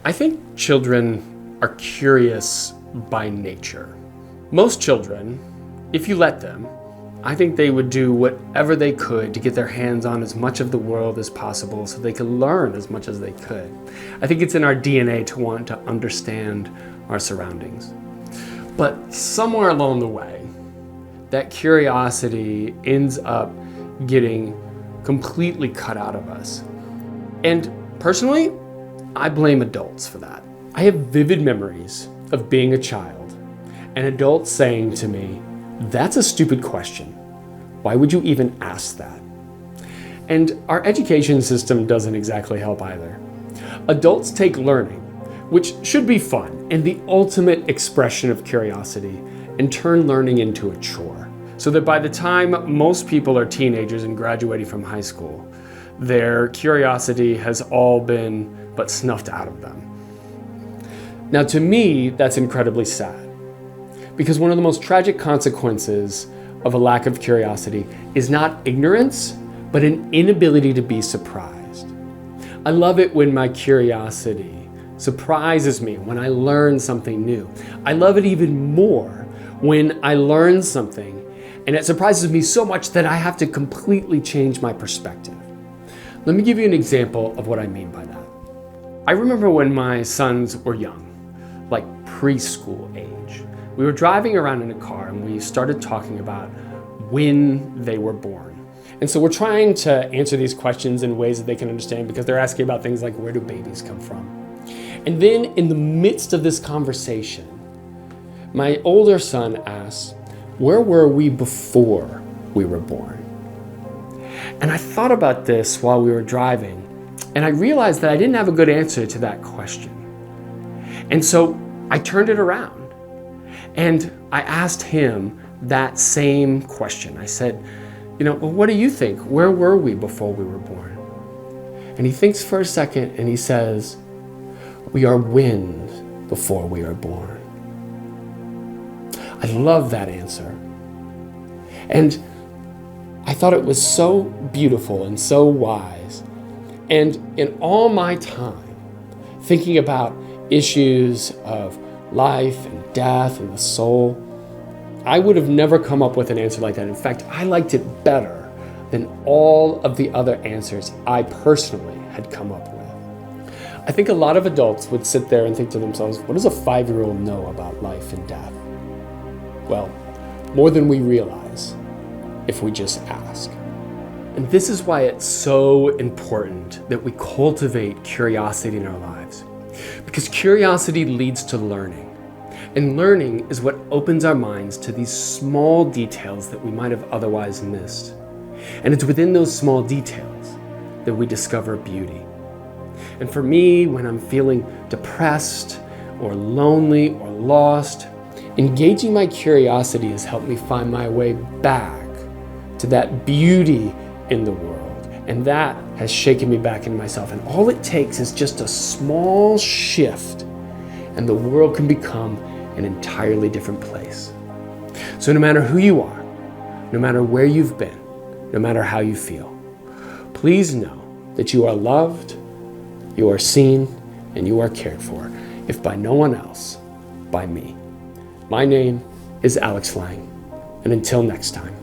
I think children are curious by nature. Most children, if you let them, I think they would do whatever they could to get their hands on as much of the world as possible so they could learn as much as they could. I think it's in our DNA to want to understand our surroundings. But somewhere along the way, that curiosity ends up getting completely cut out of us. And personally, I blame adults for that. I have vivid memories of being a child and adults saying to me, "That's a stupid question. Why would you even ask that?" And our education system doesn't exactly help either. Adults take learning, which should be fun and the ultimate expression of curiosity, and turn learning into a chore. So that by the time most people are teenagers and graduating from high school, their curiosity has all been but snuffed out of them. Now, to me, that's incredibly sad, because one of the most tragic consequences of a lack of curiosity is not ignorance, but an inability to be surprised. I love it when my curiosity surprises me, when I learn something new. I love it even more when I learn something and it surprises me so much that I have to completely change my perspective. Let me give you an example of what I mean by that. I remember when my sons were young, like preschool age. We were driving around in a car and we started talking about when they were born. And so we're trying to answer these questions in ways that they can understand, because they're asking about things like, where do babies come from? And then in the midst of this conversation, my older son asks, where were we before we were born? And I thought about this while we were driving, and I realized that I didn't have a good answer to that question. And so I turned it around and I asked him that same question. I said, well, what do you think? Where were we before we were born? And he thinks for a second and he says, we are wind before we are born. I love that answer. And I thought it was so beautiful and so wise. And in all my time thinking about issues of life and death and the soul, I would have never come up with an answer like that. In fact, I liked it better than all of the other answers I personally had come up with. I think a lot of adults would sit there and think to themselves, what does a 5-year-old know about life and death? Well, more than we realize if we just ask. And this is why it's so important that we cultivate curiosity in our lives. Because curiosity leads to learning. And learning is what opens our minds to these small details that we might have otherwise missed. And it's within those small details that we discover beauty. And for me, when I'm feeling depressed or lonely or lost, engaging my curiosity has helped me find my way back to that beauty in the world. And that has shaken me back into myself. And all it takes is just a small shift, and the world can become an entirely different place. So no matter who you are, no matter where you've been, no matter how you feel, please know that you are loved, you are seen, and you are cared for, if by no one else, by me. My name is Alex Lang, and until next time.